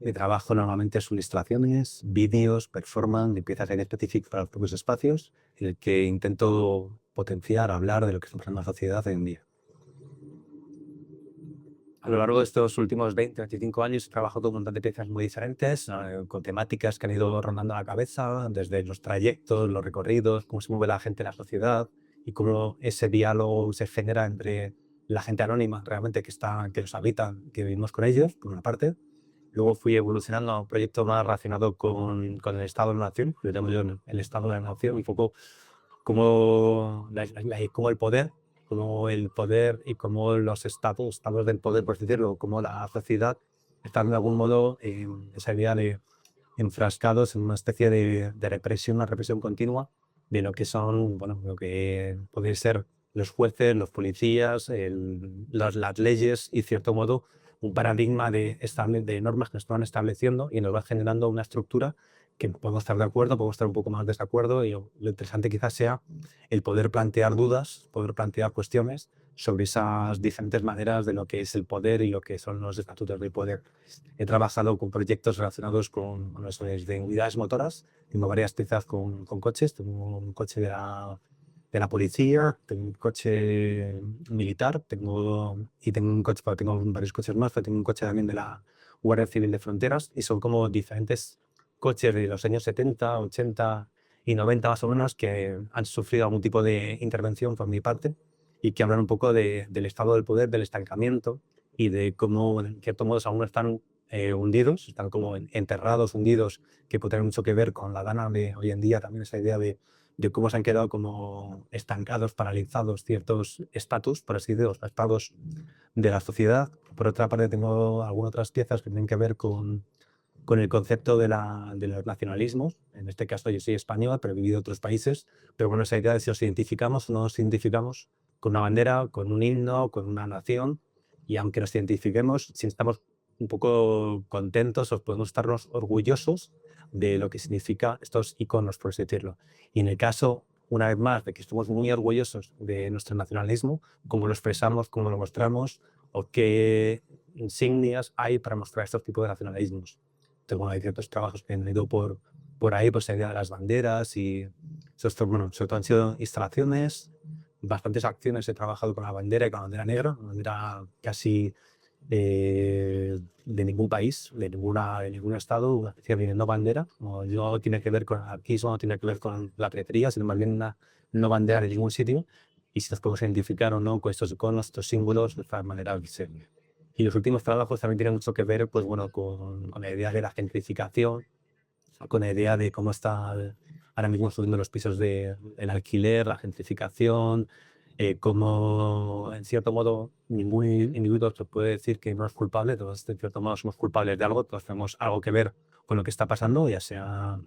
Mi trabajo normalmente son ilustraciones, vídeos, performance, limpiezas en específico para los propios espacios, en el que intento potenciar, hablar de lo que está pasando en la sociedad hoy en día. A lo largo de estos últimos 20, 25 años he trabajado con un montón de piezas muy diferentes, con temáticas que han ido rondando la cabeza, desde los trayectos, los recorridos, cómo se mueve la gente en la sociedad y cómo ese diálogo se genera entre la gente anónima realmente que los habita, que vivimos con ellos, por una parte. Luego fui evolucionando a un proyecto más relacionado con el Estado de la Nación, lo llamo yo el Estado de la Nación, un poco cómo, cómo el poder y cómo los estados del poder, por así decirlo, cómo la sociedad están de algún modo en esa idea de enfrascados en una especie de represión, una represión continua de lo que son, bueno, lo que pueden ser los jueces, los policías, las leyes y, cierto modo, un paradigma de normas que nos van estableciendo y nos va generando una estructura que podemos estar de acuerdo, podemos estar un poco más de desacuerdo y lo interesante quizás sea el poder plantear dudas, poder plantear cuestiones sobre esas diferentes maneras de lo que es el poder y lo que son los estatutos del poder. He trabajado con proyectos relacionados con, bueno, eso es de unidades motoras. Tengo varias piezas con coches. Tengo un coche de la policía, tengo un coche militar, tengo un coche, tengo varios coches más, pero tengo un coche también de la Guardia Civil de Fronteras y son como diferentes coches de los años 70, 80 y 90 más o menos que han sufrido algún tipo de intervención por mi parte y que hablan un poco del estado del poder, del estancamiento y de cómo, en cierto modo, aún están hundidos, están como enterrados, hundidos, que puede tener mucho que ver con la gana de hoy en día, también esa idea de cómo se han quedado como estancados, paralizados ciertos estatus, por así decirlo, estados de la sociedad. Por otra parte, tengo algunas otras piezas que tienen que ver con el concepto de los nacionalismos. En este caso yo soy español, pero he vivido en otros países. Pero bueno, esa idea de si nos identificamos o no nos identificamos con una bandera, con un himno, con una nación. Y aunque nos identifiquemos, si estamos un poco contentos o podemos estarnos orgullosos de lo que significa estos iconos, por así decirlo. Y en el caso, una vez más, de que estamos muy orgullosos de nuestro nacionalismo, cómo lo expresamos, cómo lo mostramos o qué insignias hay para mostrar estos tipos de nacionalismos. Entonces, bueno, hay ciertos trabajos que han ido por ahí, pues la idea de las banderas y bueno, sobre todo han sido instalaciones, bastantes acciones he trabajado con la bandera y con la bandera negra, una bandera casi de ningún país, de ningún estado, una especie de no bandera, no tiene que ver con el anarquismo, no tiene que ver con la piratería, sino más bien una no bandera de ningún sitio, y si nos podemos identificar o no con estos iconos, estos símbolos, de esta manera que se... Y los últimos trabajos también tienen mucho que ver, pues bueno, con la idea de la gentrificación, con la idea de cómo está ahora mismo subiendo los pisos el alquiler, la gentrificación, cómo, en cierto modo, ningún individuo se puede decir que no es culpable, todos, en cierto modo, somos culpables de algo, todos tenemos algo que ver con lo que está pasando, ya sea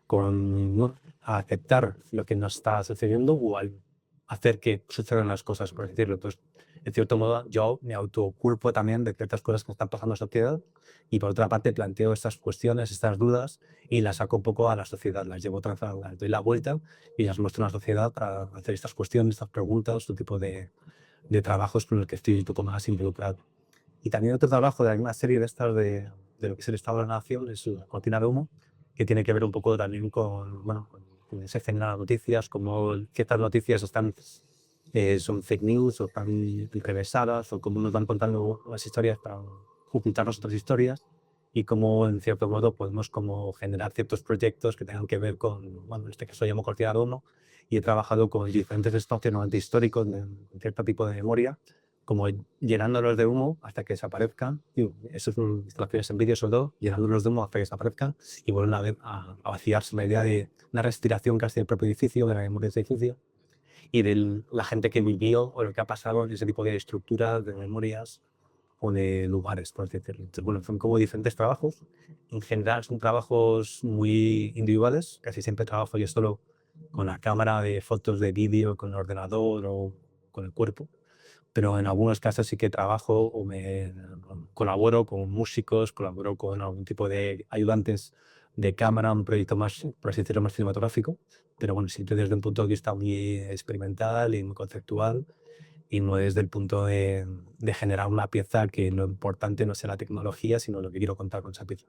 con, ¿no?, aceptar lo que nos está sucediendo o al hacer que sucedan las cosas, por así decirlo. Entonces, en cierto modo, yo me autoculpo también de ciertas cosas que están pasando en la sociedad y, por otra parte, planteo estas cuestiones, estas dudas y las saco un poco a la sociedad, las llevo otra vez, las doy la vuelta y las muestro a la sociedad para hacer estas cuestiones, estas preguntas, este tipo de trabajos con los que estoy un poco más involucrado. Y también otro trabajo de alguna serie de estas de lo que es el Estado de la Nación es la cortina de humo, que tiene que ver un poco también con, bueno, con ese generar noticias, como ciertas noticias son fake news o están revesadas o cómo nos van contando las historias para ocultarnos otras historias y cómo, en cierto modo, podemos como generar ciertos proyectos que tengan que ver con, bueno, en este caso llamo cortina de humo y he trabajado con diferentes espacios no históricos de cierto tipo de memoria, como llenándolos de humo hasta que desaparezcan. Y eso son instalaciones en vídeo sobre todo, llenándolos de humo hasta que desaparezcan y vuelven a vaciarse la idea de una respiración casi del propio edificio, de la memoria de ese edificio y de la gente que vivió o lo que ha pasado en ese tipo de estructuras, de memorias o de lugares, por así decirlo. Entonces, bueno, son como diferentes trabajos. En general son trabajos muy individuales. Casi siempre trabajo yo solo con la cámara de fotos, de vídeo, con el ordenador o con el cuerpo. Pero en algunos casos sí que trabajo o me colaboro con músicos, colaboro con algún tipo de ayudantes de cámara, un proyecto más, por así decirlo, más cinematográfico. Pero bueno, siempre desde un punto de vista muy experimental y muy conceptual y no desde el punto de generar una pieza que lo importante no sea la tecnología, sino lo que quiero contar con esa pieza.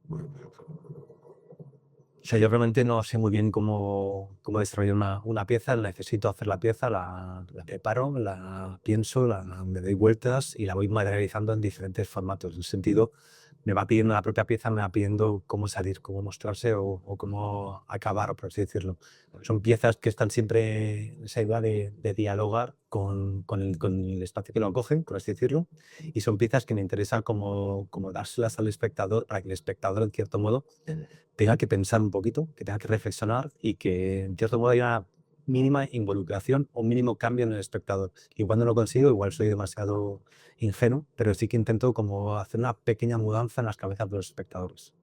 O sea, yo realmente no sé muy bien cómo desarrollar una pieza, necesito hacer la pieza, la preparo, la pienso, me doy vueltas y la voy materializando en diferentes formatos. En el sentido, me va pidiendo la propia pieza, me va pidiendo cómo salir, cómo mostrarse o cómo acabar, por así decirlo. Son piezas que están siempre en esa idea de dialogar con el espacio que lo cogen, por así decirlo, y son piezas que me interesa como dárselas al espectador para que el espectador, en cierto modo, tenga que pensar un poquito, que tenga que reflexionar y que, en cierto modo, haya una mínima involucración o un mínimo cambio en el espectador. Igual no lo consigo, igual soy demasiado ingenuo, pero sí que intento como hacer una pequeña mudanza en las cabezas de los espectadores.